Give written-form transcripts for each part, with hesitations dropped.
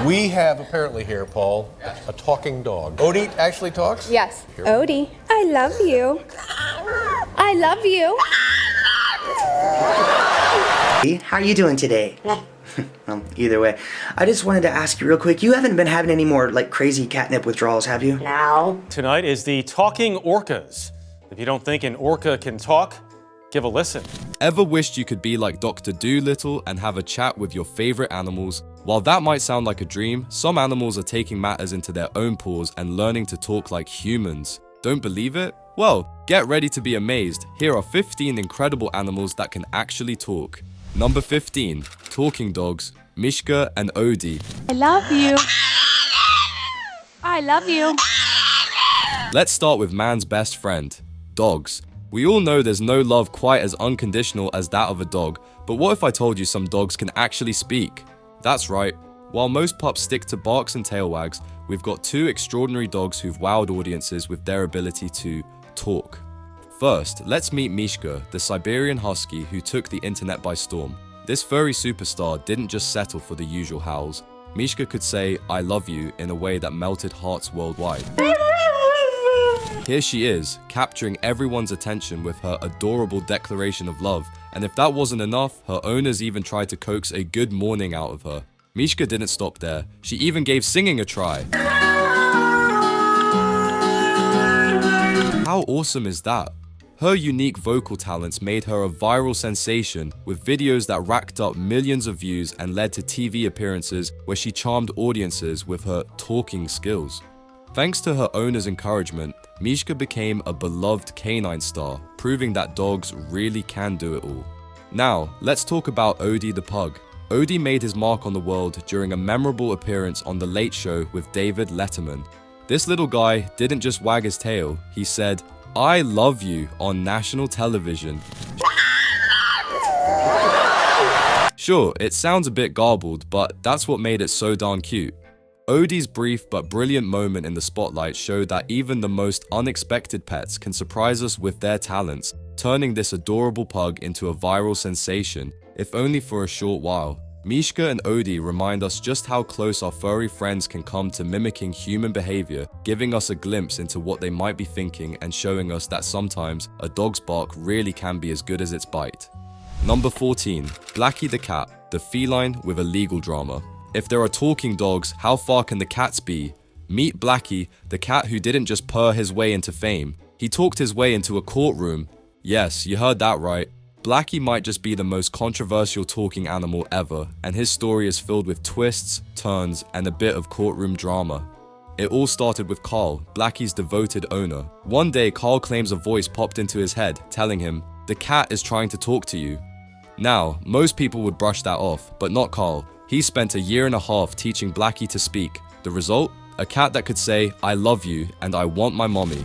We have apparently here, Paul, a talking dog. Odie actually talks? Yes. Here. Odie, I love you. I love you. How are you doing today? Either way, I just wanted to ask you real quick, you haven't been having any more like crazy catnip withdrawals, have you? No. Tonight is the Talking Orcas. If you don't think an orca can talk, give a listen. Ever wished you could be like Dr. Dolittle and have a chat with your favorite animals? While that might sound like a dream, some animals are taking matters into their own paws and learning to talk like humans. Don't believe it? Well, get ready to be amazed. Here are 15 incredible animals that can actually talk. Number 15, talking dogs, Mishka and Odie. I love you. I love you. Let's start with man's best friend, dogs. We all know there's no love quite as unconditional as that of a dog, but what if I told you some dogs can actually speak? That's right. While most pups stick to barks and tail wags, we've got two extraordinary dogs who've wowed audiences with their ability to talk. First, let's meet Mishka, the Siberian Husky who took the internet by storm. This furry superstar didn't just settle for the usual howls. Mishka could say, "I love you" in a way that melted hearts worldwide. Here she is, capturing everyone's attention with her adorable declaration of love, and if that wasn't enough, her owners even tried to coax a good morning out of her. Mishka didn't stop there, she even gave singing a try. How awesome is that? Her unique vocal talents made her a viral sensation, with videos that racked up millions of views and led to TV appearances where she charmed audiences with her talking skills. Thanks to her owner's encouragement, Mishka became a beloved canine star, proving that dogs really can do it all. Now, let's talk about Odie the pug. Odie made his mark on the world during a memorable appearance on The Late Show with David Letterman. This little guy didn't just wag his tail, he said, "I love you" on national television. Sure, it sounds a bit garbled, but that's what made it so darn cute. Odie's brief but brilliant moment in the spotlight showed that even the most unexpected pets can surprise us with their talents, turning this adorable pug into a viral sensation, if only for a short while. Mishka and Odie remind us just how close our furry friends can come to mimicking human behavior, giving us a glimpse into what they might be thinking and showing us that sometimes a dog's bark really can be as good as its bite. Number 14, Blackie the cat, the feline with a legal drama. If there are talking dogs, how far can the cats be? Meet Blackie, the cat who didn't just purr his way into fame. He talked his way into a courtroom. Yes, you heard that right. Blackie might just be the most controversial talking animal ever, and his story is filled with twists, turns, and a bit of courtroom drama. It all started with Carl, Blackie's devoted owner. One day, Carl claims a voice popped into his head, telling him, "The cat is trying to talk to you." Now, most people would brush that off, but not Carl. He spent a year and a half teaching Blackie to speak. The result? A cat that could say, "I love you" and "I want my mommy."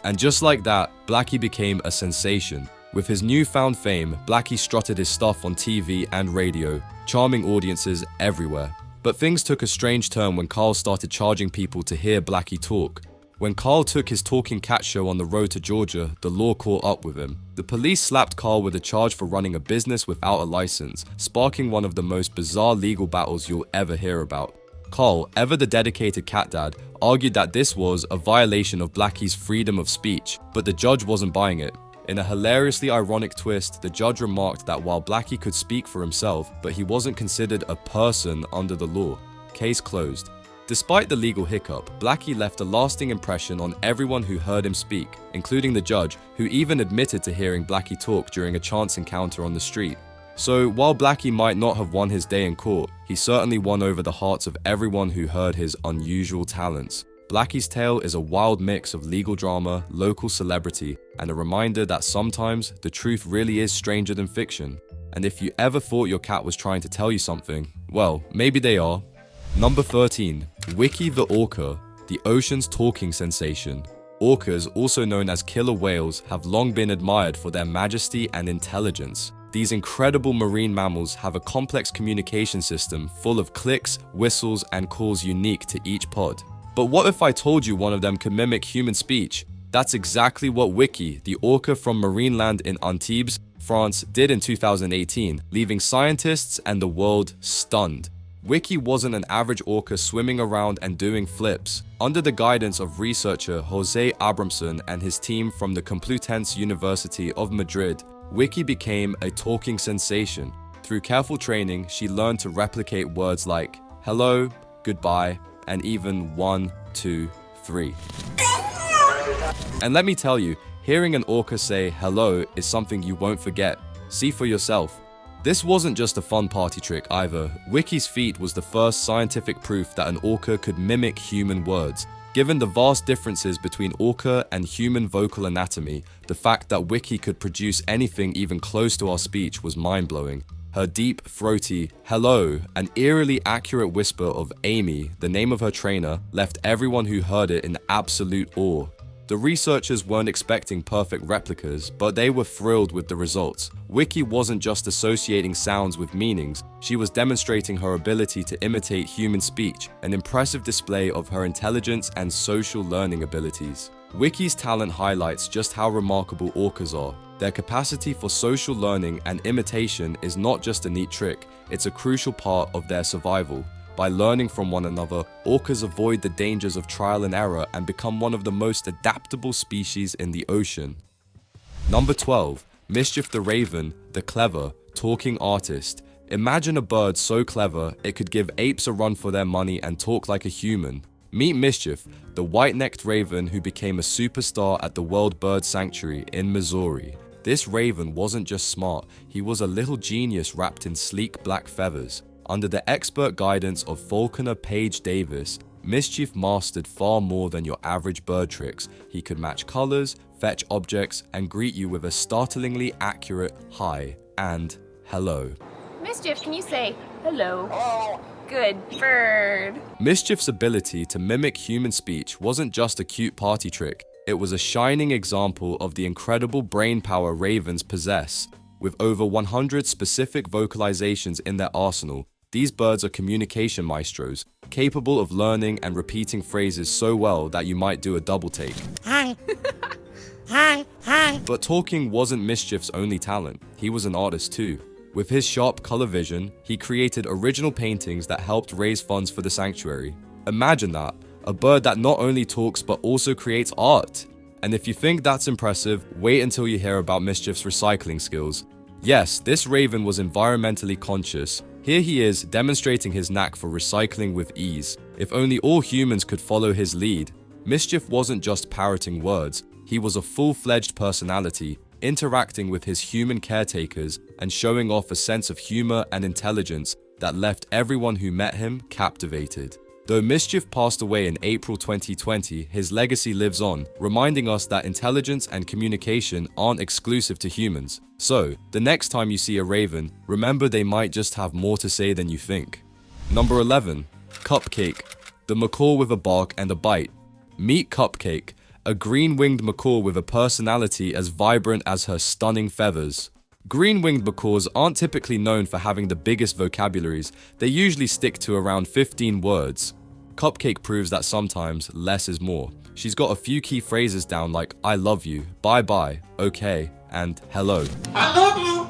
And just like that, Blackie became a sensation. With his newfound fame, Blackie strutted his stuff on TV and radio, charming audiences everywhere. But things took a strange turn when Carl started charging people to hear Blackie talk. When Carl took his talking cat show on the road to Georgia, the law caught up with him. The police slapped Carl with a charge for running a business without a license, sparking one of the most bizarre legal battles you'll ever hear about. Carl, ever the dedicated cat dad, argued that this was a violation of Blackie's freedom of speech, but the judge wasn't buying it. In a hilariously ironic twist, the judge remarked that while Blackie could speak for himself, but he wasn't considered a person under the law. Case closed. Despite the legal hiccup, Blackie left a lasting impression on everyone who heard him speak, including the judge, who even admitted to hearing Blackie talk during a chance encounter on the street. So while Blackie might not have won his day in court, he certainly won over the hearts of everyone who heard his unusual talents. Blackie's tale is a wild mix of legal drama, local celebrity, and a reminder that sometimes the truth really is stranger than fiction. And if you ever thought your cat was trying to tell you something, well, maybe they are. Number 13, Wiki the orca, the ocean's talking sensation. Orcas, also known as killer whales, have long been admired for their majesty and intelligence. These incredible marine mammals have a complex communication system full of clicks, whistles, and calls unique to each pod. But what if I told you one of them could mimic human speech? That's exactly what Wiki, the orca from Marineland in Antibes, France did in 2018, leaving scientists and the world stunned. Wiki wasn't an average orca swimming around and doing flips. Under the guidance of researcher Jose Abramson and his team from the Complutense University of Madrid, Wiki became a talking sensation. Through careful training, she learned to replicate words like hello, goodbye, and even 1, 2, 3. And let me tell you, hearing an orca say hello is something you won't forget. See for yourself. This wasn't just a fun party trick either. Wiki's feat was the first scientific proof that an orca could mimic human words. Given the vast differences between orca and human vocal anatomy, the fact that Wiki could produce anything even close to our speech was mind-blowing. Her deep, throaty hello and eerily accurate whisper of Amy, the name of her trainer, left everyone who heard it in absolute awe. The researchers weren't expecting perfect replicas, but they were thrilled with the results. Wiki wasn't just associating sounds with meanings, she was demonstrating her ability to imitate human speech, an impressive display of her intelligence and social learning abilities. Wiki's talent highlights just how remarkable orcas are. Their capacity for social learning and imitation is not just a neat trick, it's a crucial part of their survival. By learning from one another, orcas avoid the dangers of trial and error and become one of the most adaptable species in the ocean. Number 12. Mischief the raven, the clever, talking artist. Imagine a bird so clever it could give apes a run for their money and talk like a human. Meet Mischief, the white-necked raven who became a superstar at the World Bird Sanctuary in Missouri. This raven wasn't just smart, he was a little genius wrapped in sleek black feathers. Under the expert guidance of falconer Paige Davis, Mischief mastered far more than your average bird tricks. He could match colors, fetch objects, and greet you with a startlingly accurate hi and hello. Mischief, can you say hello? Good bird. Mischief's ability to mimic human speech wasn't just a cute party trick. It was a shining example of the incredible brain power ravens possess. With over 100 specific vocalizations in their arsenal, these birds are communication maestros, capable of learning and repeating phrases so well that you might do a double take. Hi. Hi. Hi. But talking wasn't Mischief's only talent. He was an artist too. With his sharp color vision, he created original paintings that helped raise funds for the sanctuary. Imagine that, a bird that not only talks but also creates art. And if you think that's impressive, wait until you hear about Mischief's recycling skills. Yes, this raven was environmentally conscious. Here he is, demonstrating his knack for recycling with ease. If only all humans could follow his lead. Mischief wasn't just parroting words, he was a full-fledged personality, interacting with his human caretakers and showing off a sense of humor and intelligence that left everyone who met him captivated. Though Mischief passed away in April 2020, his legacy lives on, reminding us that intelligence and communication aren't exclusive to humans. So, the next time you see a raven, remember they might just have more to say than you think. Number 11. Cupcake, the macaw with a bark and a bite. Meet Cupcake, a green-winged macaw with a personality as vibrant as her stunning feathers. Green-winged macaws aren't typically known for having the biggest vocabularies. They usually stick to around 15 words. Cupcake proves that sometimes less is more. She's got a few key phrases down like I love you, bye-bye, okay, and hello. I love you.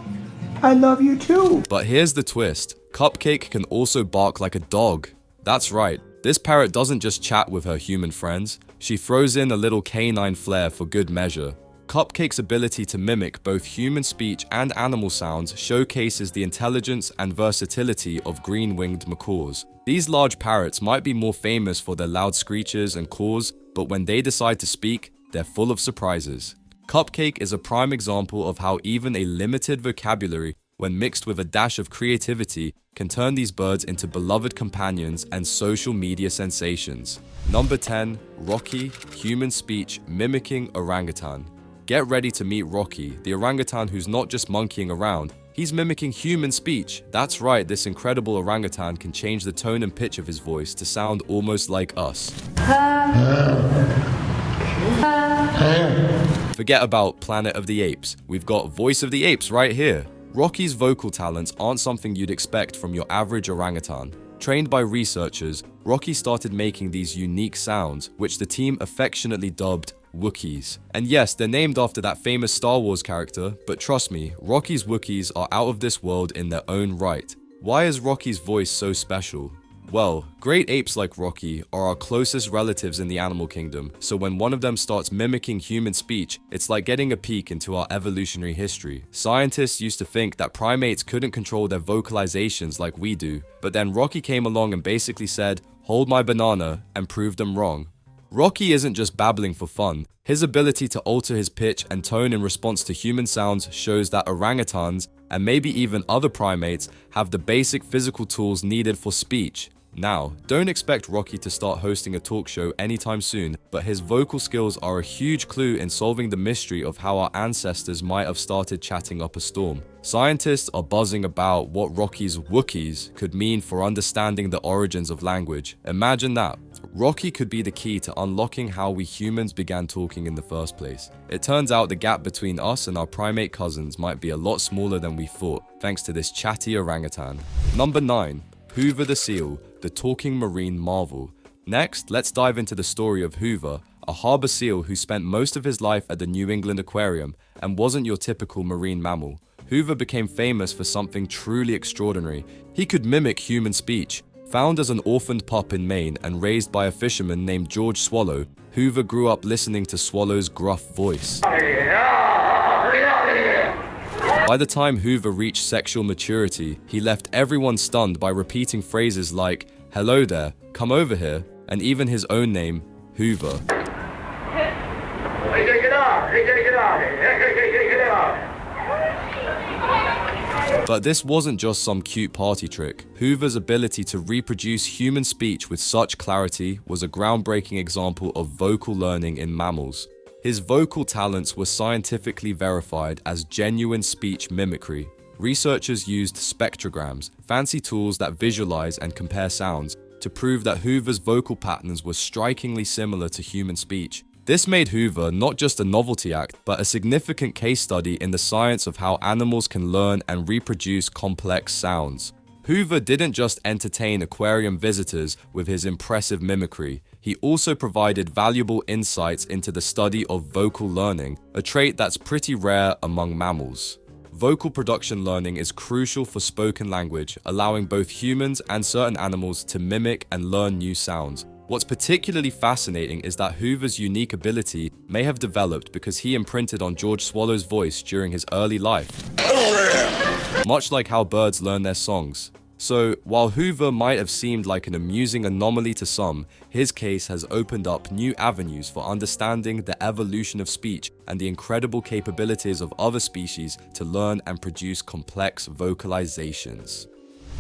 I love you too. But here's the twist. Cupcake can also bark like a dog. That's right. This parrot doesn't just chat with her human friends. She throws in a little canine flair for good measure. Cupcake's ability to mimic both human speech and animal sounds showcases the intelligence and versatility of green-winged macaws. These large parrots might be more famous for their loud screeches and caws, but when they decide to speak, they're full of surprises. Cupcake is a prime example of how even a limited vocabulary, when mixed with a dash of creativity, can turn these birds into beloved companions and social media sensations. Number 10. Rocky, human speech mimicking orangutan. Get ready to meet Rocky, the orangutan who's not just monkeying around, he's mimicking human speech. That's right, this incredible orangutan can change the tone and pitch of his voice to sound almost like us. Forget about Planet of the Apes, we've got Voice of the Apes right here. Rocky's vocal talents aren't something you'd expect from your average orangutan. Trained by researchers, Rocky started making these unique sounds, which the team affectionately dubbed Wookiees. And yes, they're named after that famous Star Wars character, but trust me, Rocky's Wookiees are out of this world in their own right. Why is Rocky's voice so special? Well, great apes like Rocky are our closest relatives in the animal kingdom, so when one of them starts mimicking human speech, it's like getting a peek into our evolutionary history. Scientists used to think that primates couldn't control their vocalizations like we do, but then Rocky came along and basically said, "Hold my banana," and proved them wrong. Rocky isn't just babbling for fun. His ability to alter his pitch and tone in response to human sounds shows that orangutans, and maybe even other primates, have the basic physical tools needed for speech. Now, don't expect Rocky to start hosting a talk show anytime soon, but his vocal skills are a huge clue in solving the mystery of how our ancestors might have started chatting up a storm. Scientists are buzzing about what Rocky's Wookiees could mean for understanding the origins of language. Imagine that. Rocky could be the key to unlocking how we humans began talking in the first place. It turns out the gap between us and our primate cousins might be a lot smaller than we thought, thanks to this chatty orangutan. Number 9. Hoover the Seal, the talking marine marvel. Next, let's dive into the story of Hoover, a harbor seal who spent most of his life at the New England Aquarium and wasn't your typical marine mammal. Hoover became famous for something truly extraordinary. He could mimic human speech. Found as an orphaned pup in Maine and raised by a fisherman named George Swallow, Hoover grew up listening to Swallow's gruff voice. By the time Hoover reached sexual maturity, he left everyone stunned by repeating phrases like, "Hello there, come over here," and even his own name, Hoover. But this wasn't just some cute party trick. Hoover's ability to reproduce human speech with such clarity was a groundbreaking example of vocal learning in mammals. His vocal talents were scientifically verified as genuine speech mimicry. Researchers used spectrograms, fancy tools that visualize and compare sounds, to prove that Hoover's vocal patterns were strikingly similar to human speech. This made Hoover not just a novelty act, but a significant case study in the science of how animals can learn and reproduce complex sounds. Hoover didn't just entertain aquarium visitors with his impressive mimicry, he also provided valuable insights into the study of vocal learning, a trait that's pretty rare among mammals. Vocal production learning is crucial for spoken language, allowing both humans and certain animals to mimic and learn new sounds. What's particularly fascinating is that Hoover's unique ability may have developed because he imprinted on George Swallow's voice during his early life, much like how birds learn their songs. So, while Hoover might have seemed like an amusing anomaly to some, his case has opened up new avenues for understanding the evolution of speech and the incredible capabilities of other species to learn and produce complex vocalizations.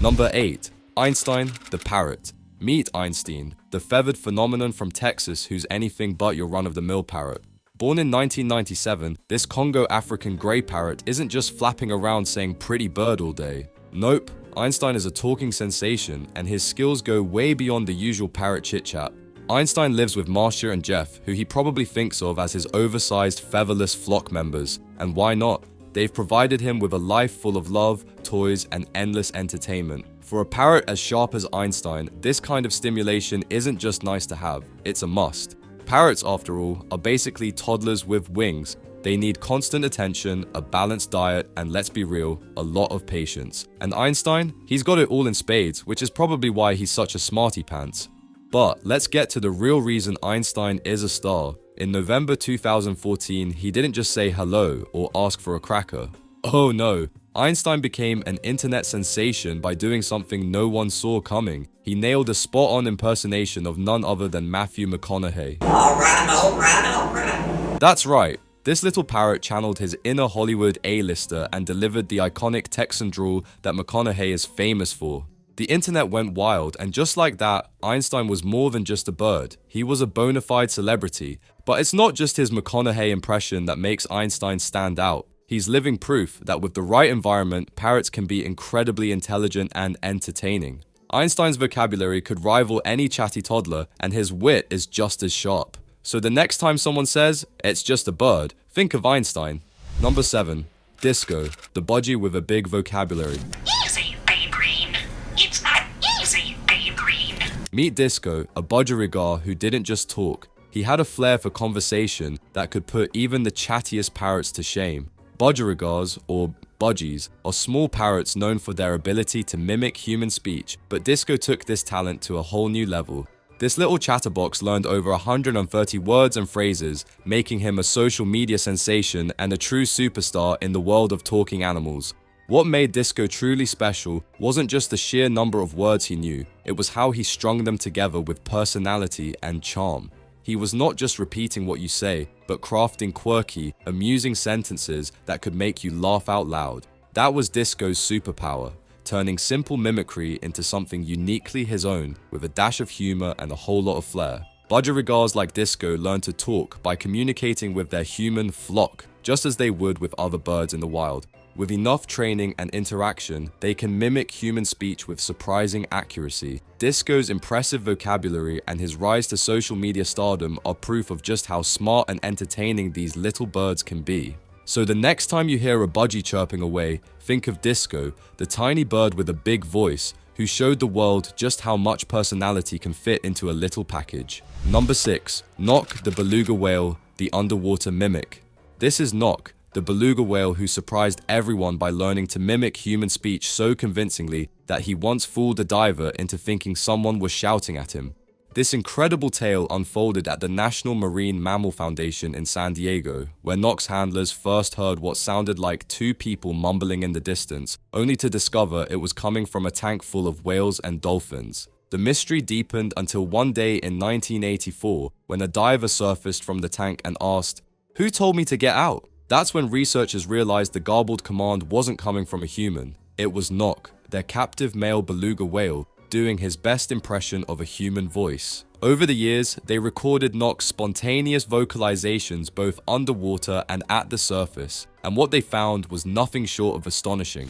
Number 8. Einstein the parrot. Meet Einstein, the feathered phenomenon from Texas who's anything but your run-of-the-mill parrot. Born in 1997, this Congo African grey parrot isn't just flapping around saying pretty bird all day. Nope. Einstein is a talking sensation, and his skills go way beyond the usual parrot chit-chat. Einstein lives with Marcia and Jeff, who he probably thinks of as his oversized, featherless flock members. And why not? They've provided him with a life full of love, toys, and endless entertainment. For a parrot as sharp as Einstein, this kind of stimulation isn't just nice to have, it's a must. Parrots, after all, are basically toddlers with wings. They need constant attention, a balanced diet, and let's be real, a lot of patience. And Einstein? He's got it all in spades, which is probably why he's such a smarty pants. But let's get to the real reason Einstein is a star. In November 2014, he didn't just say hello or ask for a cracker. Oh no, Einstein became an internet sensation by doing something no one saw coming. He nailed a spot-on impersonation of none other than Matthew McConaughey. All right. That's right. This little parrot channeled his inner Hollywood A-lister and delivered the iconic Texan drawl that McConaughey is famous for. The internet went wild, and just like that, Einstein was more than just a bird. He was a bona fide celebrity. But it's not just his McConaughey impression that makes Einstein stand out. He's living proof that with the right environment, parrots can be incredibly intelligent and entertaining. Einstein's vocabulary could rival any chatty toddler, and his wit is just as sharp. So the next time someone says, it's just a bird, think of Einstein. Number 7. Disco, the budgie with a big vocabulary. Easy, Babe Green. It's not easy, Babe Green. Meet Disco, a budgerigar who didn't just talk. He had a flair for conversation that could put even the chattiest parrots to shame. Budgerigars, or budgies, are small parrots known for their ability to mimic human speech, but Disco took this talent to a whole new level. This little chatterbox learned over 130 words and phrases, making him a social media sensation and a true superstar in the world of talking animals. What made Disco truly special wasn't just the sheer number of words he knew, it was how he strung them together with personality and charm. He was not just repeating what you say, but crafting quirky, amusing sentences that could make you laugh out loud. That was Disco's superpower, turning simple mimicry into something uniquely his own, with a dash of humor and a whole lot of flair. Budgerigars like Disco learn to talk by communicating with their human flock, just as they would with other birds in the wild. With enough training and interaction, they can mimic human speech with surprising accuracy. Disco's impressive vocabulary and his rise to social media stardom are proof of just how smart and entertaining these little birds can be. So the next time you hear a budgie chirping away, think of Disco, the tiny bird with a big voice, who showed the world just how much personality can fit into a little package. Number 6. Nock the beluga whale, the underwater mimic. This is Nock, the beluga whale who surprised everyone by learning to mimic human speech so convincingly that he once fooled a diver into thinking someone was shouting at him. This incredible tale unfolded at the National Marine Mammal Foundation in San Diego, where Nock's handlers first heard what sounded like two people mumbling in the distance, only to discover it was coming from a tank full of whales and dolphins. The mystery deepened until one day in 1984, when a diver surfaced from the tank and asked, "Who told me to get out?" That's when researchers realized the garbled command wasn't coming from a human. It was Nock, their captive male beluga whale, doing his best impression of a human voice. Over the years, they recorded Nock's spontaneous vocalizations both underwater and at the surface, and what they found was nothing short of astonishing.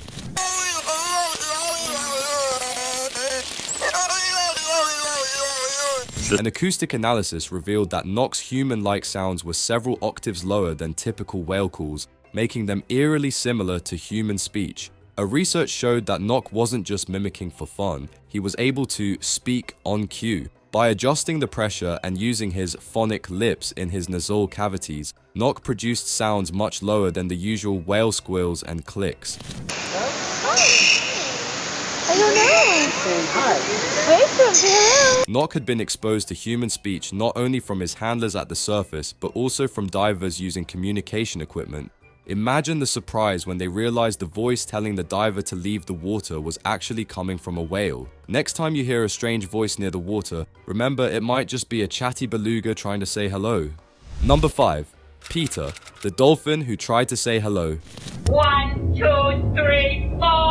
An acoustic analysis revealed that Nock's human-like sounds were several octaves lower than typical whale calls, making them eerily similar to human speech. A research showed that Nock wasn't just mimicking for fun, he was able to speak on cue. By adjusting the pressure and using his phonic lips in his nasal cavities, Nock produced sounds much lower than the usual whale squeals and clicks. I don't know. Wait for him. Nock had been exposed to human speech not only from his handlers at the surface, but also from divers using communication equipment. Imagine the surprise when they realized the voice telling the diver to leave the water was actually coming from a whale. Next time you hear a strange voice near the water, remember it might just be a chatty beluga trying to say hello. Number 5. Peter, the dolphin who tried to say hello. 1, 2, 3, 4.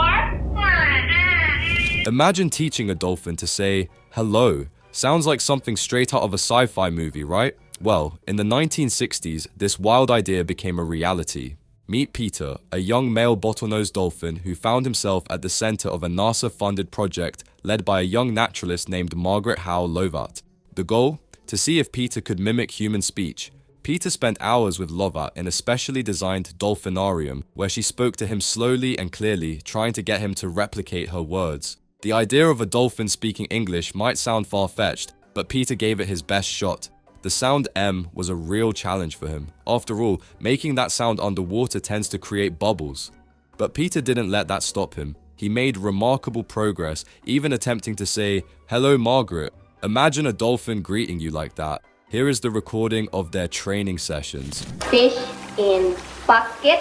Imagine teaching a dolphin to say hello. Sounds like something straight out of a sci-fi movie, right? Well, in the 1960s, this wild idea became a reality. Meet Peter, a young male bottlenose dolphin who found himself at the center of a NASA-funded project led by a young naturalist named Margaret Howe Lovat. The goal? To see if Peter could mimic human speech. Peter spent hours with Lovat in a specially designed dolphinarium where she spoke to him slowly and clearly, trying to get him to replicate her words. The idea of a dolphin speaking English might sound far-fetched, but Peter gave it his best shot. The sound M was a real challenge for him. After all, making that sound underwater tends to create bubbles. But Peter didn't let that stop him. He made remarkable progress, even attempting to say, "Hello, Margaret." Imagine a dolphin greeting you like that. Here is the recording of their training sessions. Fish in basket.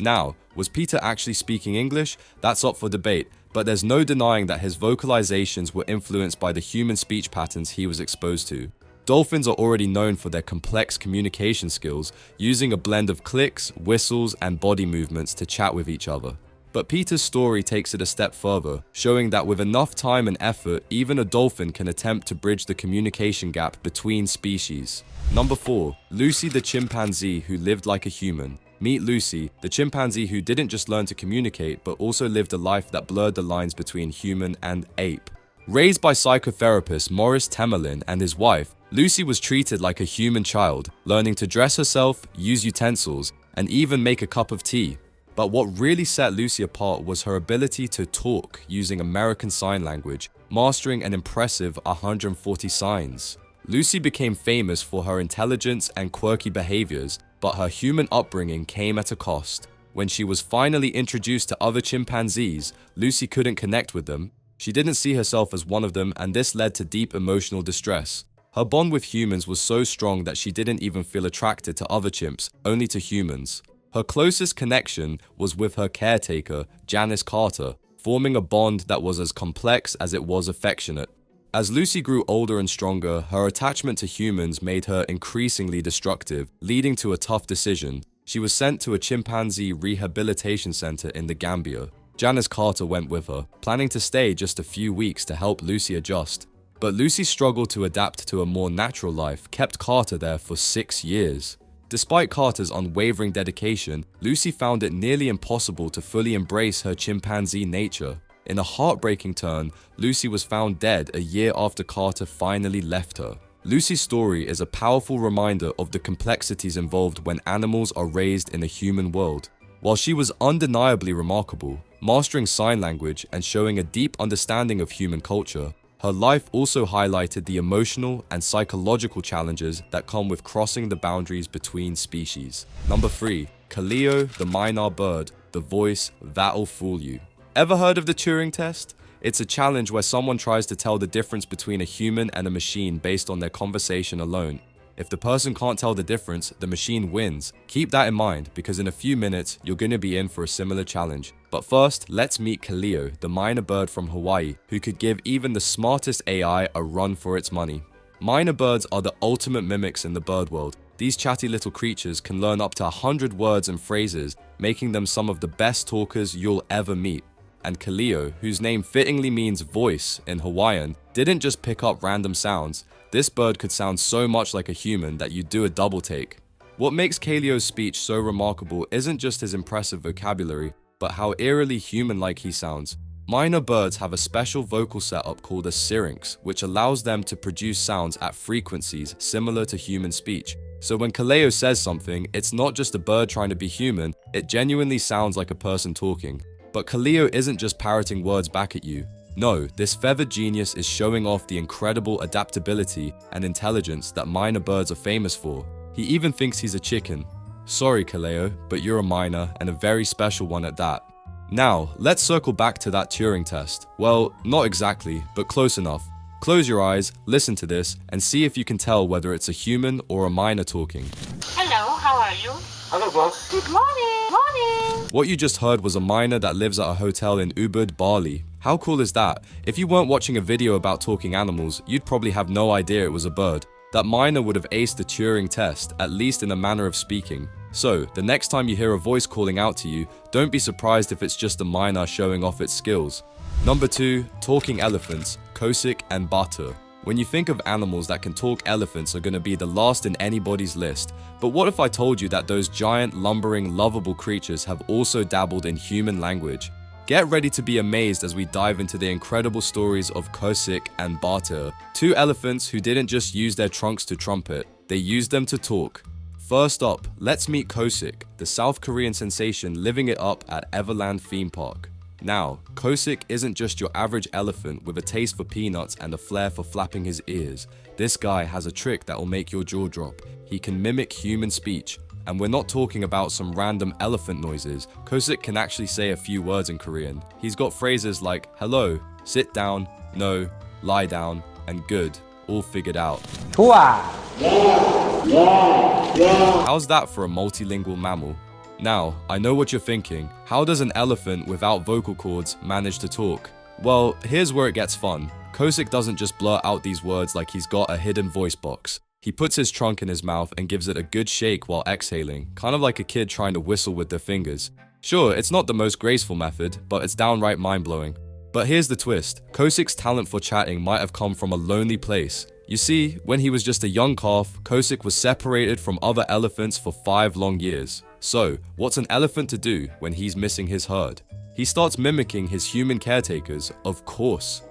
Now, was Peter actually speaking English? That's up for debate, but there's no denying that his vocalizations were influenced by the human speech patterns he was exposed to. Dolphins are already known for their complex communication skills, using a blend of clicks, whistles, and body movements to chat with each other. But Peter's story takes it a step further, showing that with enough time and effort, even a dolphin can attempt to bridge the communication gap between species. Number 4. Lucy the chimpanzee who lived like a human. Meet Lucy, the chimpanzee who didn't just learn to communicate, but also lived a life that blurred the lines between human and ape. Raised by psychotherapist Maurice Temelin and his wife, Lucy was treated like a human child, learning to dress herself, use utensils, and even make a cup of tea. But what really set Lucy apart was her ability to talk using American Sign Language, mastering an impressive 140 signs. Lucy became famous for her intelligence and quirky behaviors, but her human upbringing came at a cost. When she was finally introduced to other chimpanzees, Lucy couldn't connect with them. She didn't see herself as one of them, and this led to deep emotional distress. Her bond with humans was so strong that she didn't even feel attracted to other chimps, only to humans. Her closest connection was with her caretaker, Janice Carter, forming a bond that was as complex as it was affectionate. As Lucy grew older and stronger, her attachment to humans made her increasingly destructive, leading to a tough decision. She was sent to a chimpanzee rehabilitation center in the Gambia. Janice Carter went with her, planning to stay just a few weeks to help Lucy adjust. But Lucy's struggle to adapt to a more natural life kept Carter there for 6 years. Despite Carter's unwavering dedication, Lucy found it nearly impossible to fully embrace her chimpanzee nature. In a heartbreaking turn, Lucy was found dead a year after Carter finally left her. Lucy's story is a powerful reminder of the complexities involved when animals are raised in a human world. While she was undeniably remarkable, mastering sign language and showing a deep understanding of human culture, her life also highlighted the emotional and psychological challenges that come with crossing the boundaries between species. Number 3. Cleo the Myna bird, the voice that'll fool you. Ever heard of the Turing test? It's a challenge where someone tries to tell the difference between a human and a machine based on their conversation alone. If the person can't tell the difference, the machine wins. Keep that in mind, because in a few minutes, you're gonna be in for a similar challenge. But first, let's meet Cleo, the Myna bird from Hawaii, who could give even the smartest AI a run for its money. Myna birds are the ultimate mimics in the bird world. These chatty little creatures can learn up to 100 words and phrases, making them some of the best talkers you'll ever meet. And Cleo, whose name fittingly means voice in Hawaiian, didn't just pick up random sounds. This bird could sound so much like a human that you'd do a double take. What makes Cleo's speech so remarkable isn't just his impressive vocabulary, but how eerily human-like he sounds. Myna birds have a special vocal setup called a syrinx, which allows them to produce sounds at frequencies similar to human speech. So when Cleo says something, it's not just a bird trying to be human, it genuinely sounds like a person talking. But Cleo isn't just parroting words back at you. No, this feathered genius is showing off the incredible adaptability and intelligence that Myna birds are famous for. He even thinks he's a chicken. Sorry Cleo, but you're a Myna, and a very special one at that. Now, let's circle back to that Turing test. Well, not exactly, but close enough. Close your eyes, listen to this, and see if you can tell whether it's a human or a Myna talking. Hello, how are you? Hello, boss. Good morning. Morning. What you just heard was a Myna that lives at a hotel in Ubud, Bali. How cool is that? If you weren't watching a video about talking animals, you'd probably have no idea it was a bird. That Myna would have aced the Turing test, at least in a manner of speaking. So, the next time you hear a voice calling out to you, don't be surprised if it's just a Myna showing off its skills. Number 2, talking elephants, Kosik and Batu. When you think of animals that can talk, elephants are going to be the last in anybody's list. But what if I told you that those giant, lumbering, lovable creatures have also dabbled in human language? Get ready to be amazed as we dive into the incredible stories of Kosik and Batu, 2 elephants who didn't just use their trunks to trumpet, they used them to talk. First up, let's meet Kosik, the South Korean sensation living it up at Everland theme park. Now, Kosik isn't just your average elephant with a taste for peanuts and a flair for flapping his ears. This guy has a trick that will make your jaw drop. He can mimic human speech. And we're not talking about some random elephant noises. Kosik can actually say a few words in Korean. He's got phrases like hello, sit down, no, lie down, and good, all figured out. How's that for a multilingual mammal? Now, I know what you're thinking. How does an elephant without vocal cords manage to talk? Well, here's where it gets fun. Kosik doesn't just blurt out these words like he's got a hidden voice box. He puts his trunk in his mouth and gives it a good shake while exhaling, kind of like a kid trying to whistle with their fingers. Sure, it's not the most graceful method, but it's downright mind-blowing. But here's the twist. Kosik's talent for chatting might have come from a lonely place. You see, when he was just a young calf, Kosik was separated from other elephants for 5 long years. So, what's an elephant to do when he's missing his herd? He starts mimicking his human caretakers, of course.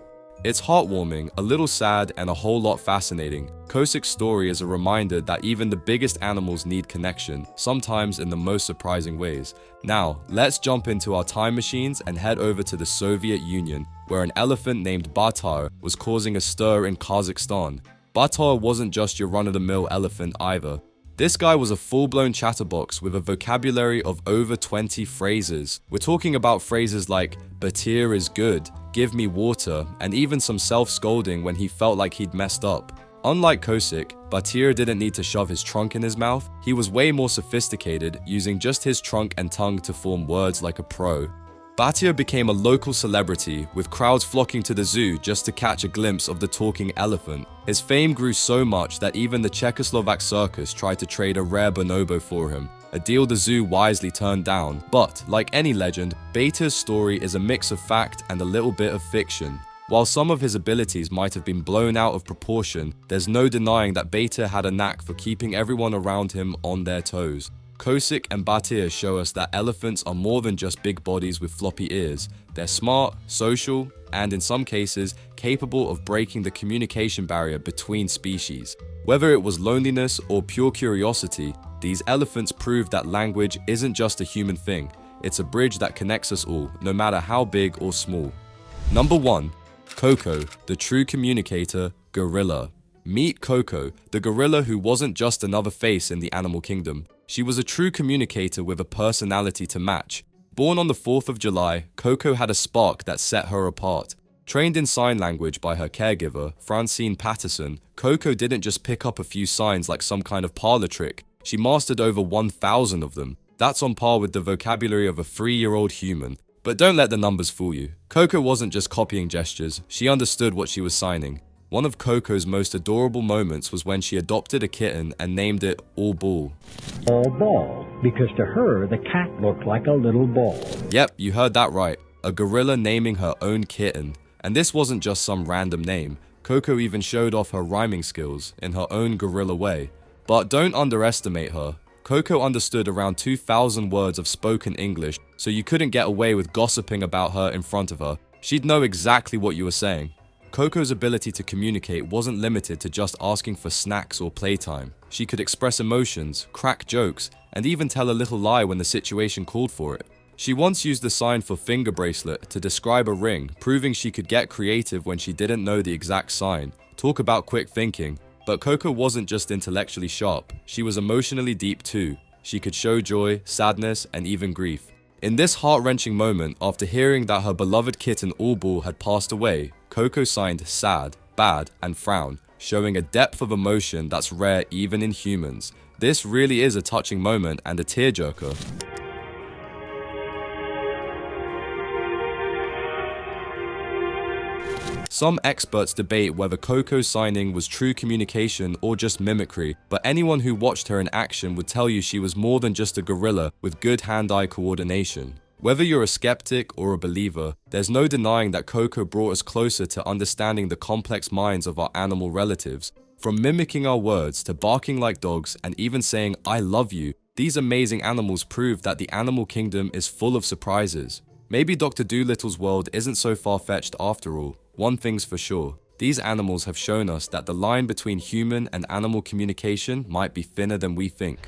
It's heartwarming, a little sad, and a whole lot fascinating. Kosik's story is a reminder that even the biggest animals need connection, sometimes in the most surprising ways. Now, let's jump into our time machines and head over to the Soviet Union, where an elephant named Batar was causing a stir in Kazakhstan. Batir wasn't just your run-of-the-mill elephant either. This guy was a full-blown chatterbox with a vocabulary of over 20 phrases. We're talking about phrases like, Batir is good, give me water, and even some self-scolding when he felt like he'd messed up. Unlike Kosick, Batir didn't need to shove his trunk in his mouth. He was way more sophisticated, using just his trunk and tongue to form words like a pro. Batir became a local celebrity, with crowds flocking to the zoo just to catch a glimpse of the talking elephant. His fame grew so much that even the Czechoslovak circus tried to trade a rare bonobo for him, a deal the zoo wisely turned down. But, like any legend, Batir's story is a mix of fact and a little bit of fiction. While some of his abilities might have been blown out of proportion, there's no denying that Batir had a knack for keeping everyone around him on their toes. Kosick and Batir show us that elephants are more than just big bodies with floppy ears. They're smart, social, and in some cases, capable of breaking the communication barrier between species. Whether it was loneliness or pure curiosity, these elephants proved that language isn't just a human thing. It's a bridge that connects us all, no matter how big or small. Number 1. Koko, the true communicator, gorilla. Meet Koko, the gorilla who wasn't just another face in the animal kingdom. She was a true communicator with a personality to match. Born on the 4th of July, Koko had a spark that set her apart. Trained in sign language by her caregiver, Francine Patterson, Koko didn't just pick up a few signs like some kind of parlor trick. She mastered over 1,000 of them. That's on par with the vocabulary of a 3-year-old human. But don't let the numbers fool you. Koko wasn't just copying gestures, she understood what she was signing. One of Koko's most adorable moments was when she adopted a kitten and named it All Ball. All ball, because to her, the cat looked like a little ball. Yep, you heard that right. A gorilla naming her own kitten. And this wasn't just some random name. Koko even showed off her rhyming skills in her own gorilla way. But don't underestimate her. Koko understood around 2,000 words of spoken English, so you couldn't get away with gossiping about her in front of her. She'd know exactly what you were saying. Koko's ability to communicate wasn't limited to just asking for snacks or playtime. She could express emotions, crack jokes, and even tell a little lie when the situation called for it. She once used the sign for finger bracelet to describe a ring, proving she could get creative when she didn't know the exact sign. Talk about quick thinking. But Koko wasn't just intellectually sharp, she was emotionally deep too. She could show joy, sadness, and even grief. In this heart-wrenching moment, after hearing that her beloved kitten All Ball had passed away, Koko signed sad, bad, and frown, showing a depth of emotion that's rare even in humans. This really is a touching moment and a tearjerker. Some experts debate whether Koko's signing was true communication or just mimicry, but anyone who watched her in action would tell you she was more than just a gorilla with good hand-eye coordination. Whether you're a skeptic or a believer, there's no denying that Koko brought us closer to understanding the complex minds of our animal relatives. From mimicking our words to barking like dogs and even saying "I love you," these amazing animals prove that the animal kingdom is full of surprises. Maybe Dr. Doolittle's world isn't so far-fetched after all. One thing's for sure, these animals have shown us that the line between human and animal communication might be thinner than we think.